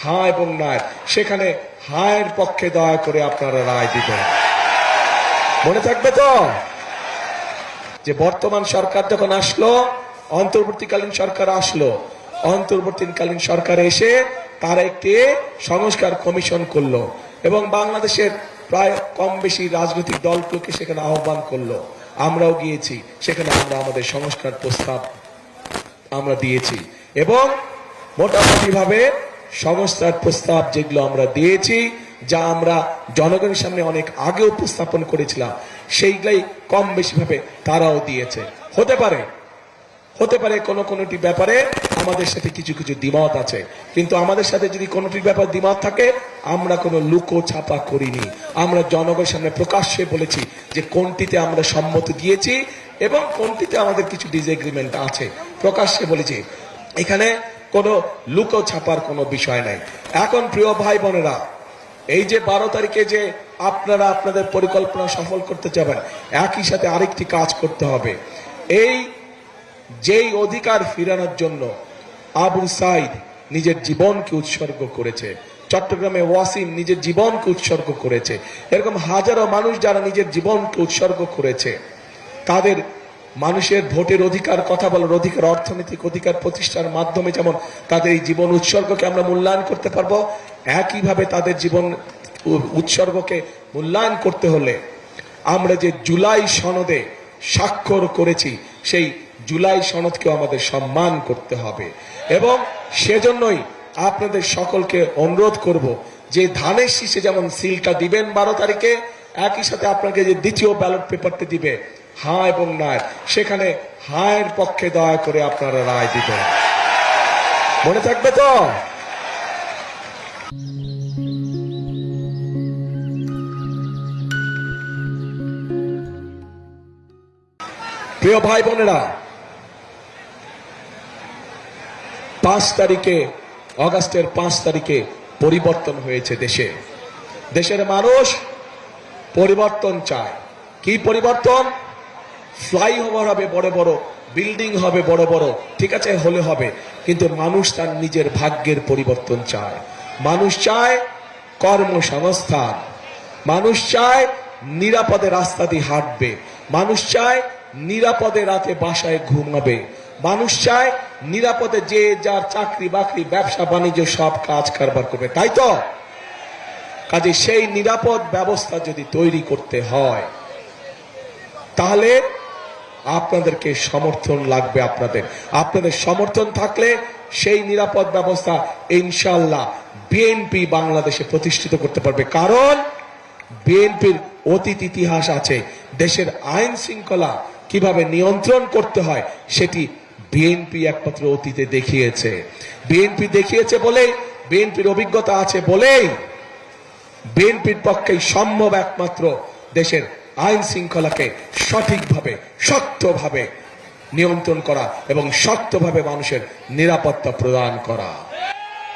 হ্যাঁ এবং না, সেখানে হায়ের পক্ষে দয়া করে আপনারা রায় দিবেন। মনে থাকবে তো যে বর্তমান সরকার যখন আসলো, অন্তর্বর্তীকালীন সরকার আসলো, অন্তর্বর্তীকালীন সরকার এসে তারা একটি সংস্কার কমিশন করলো এবং বাংলাদেশের প্রায় কম বেশি রাজনৈতিক দলগুলোকে সেখানে আহ্বান করলো। আমরাও গিয়েছি সেখানে, আমরা আমাদের সংস্কার প্রস্তাব আমরা দিয়েছি এবং মোটামুটি ভাবে সংস্কার প্রস্তাব যেগুলো আমরা দিয়েছি, যা আমরা জনগণের সামনে অনেক আগে উপস্থাপন করেছিলাম, সেইগুলাই কম বেশি ভাবে তারাও দিয়েছে। হতে পারে কোনোটি ব্যাপারে আমাদের সাথে কিছু কিছু দ্বিমত আছে, কিন্তু আমাদের সাথে যদি কোনোটির ব্যাপারে দ্বিমত থাকে, আমরা কোনো লুকো ছাপা করিনি। আমরা জনগণের সামনে প্রকাশ্যে বলেছি যে কোনটিতে আমরা সম্মত দিয়েছি এবং কোনটিতে আমাদের কিছু ডিসএগ্রিমেন্ট আছে, প্রকাশ্যে বলেছি। এখানে কোনো লুকো ছাপার কোনো বিষয় নাই। এখন প্রিয় ভাই বোনেরা, এই যে 12 তারিখে যে আপনারা আপনাদের পরিকল্পনা সফল করতে যাবেন, একই সাথে আরেকটি কাজ করতে হবে। এই যেই অধিকার ফিরানোর জন্য আবু সাইদ নিজের জীবনকে উৎসর্গ করেছে, চট্টগ্রামে ওয়াসিম নিজের জীবনকে উৎসর্গ করেছে, এরকম হাজারো মানুষ যারা নিজের জীবনকে উৎসর্গ করেছে, তাদের মানুষের ভোটের অধিকার, কথা বলার অধিকার, অর্থনৈতিক অধিকার প্রতিষ্ঠার মাধ্যমে যেমন তাদের এই জীবন উৎসর্গকে আমরা মূল্যায়ন করতে পারবো, একইভাবে তাদের জীবন উৎসর্গকে মূল্যায়ন করতে হলে আমরা যে জুলাই সনদে স্বাক্ষর করেছি, সেই জুলাই সনদকেও আমাদের সম্মান করতে হবে। এবং সেজন্যই আপনাদের সকলকে অনুরোধ করব যে ধানের শীষে যেমন সিলটা দিবেন 12 তারিখে, একই সাথে আপনাকে যে দ্বিতীয় ব্যালট পেপারটি দিবে হ্যাঁ এবং না, সেখানে হায়ের পক্ষে দয়া করে আপনারা রায় দিবেন। মনে থাকবে তো? প্রিয় ভাই বোনেরা, 5 তারিখে, অগাস্টের 5 তারিখে পরিবর্তন হয়েছে দেশের মানুষ পরিবর্তন চায়। কি পরিবর্তন? ফ্লাইওভার হবে বড় বড়, বিল্ডিং হবে বড় বড়, ঠিক আছে, হলে হবে, কিন্তু মানুষ তার নিজের ভাগ্যের পরিবর্তন চায়। মানুষ চায় কর্মসংস্থান, মানুষ চায় নিরাপদে রাস্তা দিয়ে হাঁটবে, মানুষ চায় নিরাপদে রাতে বাসায় ঘুমাবে, মানুষ চায় নিরাপদে যে যার চাকরি বাকরি ব্যবসা বাণিজ্য সব কাজ কারবার করবে, তাই তো? কাজে সেই নিরাপদ ব্যবস্থা যদি তৈরি করতে হয়, তাহলে আপনাদেরকে সমর্থন লাগবে। আপনাদের সমর্থন থাকলে সেই নিরাপদ ব্যবস্থা ইনশাআল্লাহ বিএনপি বাংলাদেশে প্রতিষ্ঠিত করতে পারবে। কারণ বিএনপির অতীত ইতিহাস আছে, দেশের আইন শৃঙ্খলা কিভাবে নিয়ন্ত্রণ করতে হয় সেটি বিএনপি একমাত্র অতীতে দেখিয়েছে। বিএনপি দেখিয়েছে বলেই, বিএনপির অভিজ্ঞতা আছে বলেই বিএনপির পক্ষেই সম্ভব একমাত্র দেশের আইন শৃঙ্খলাকে সঠিকভাবে, শক্তভাবে নিয়ন্ত্রণ করা এবং শক্তভাবে মানুষের নিরাপত্তা প্রদান করা।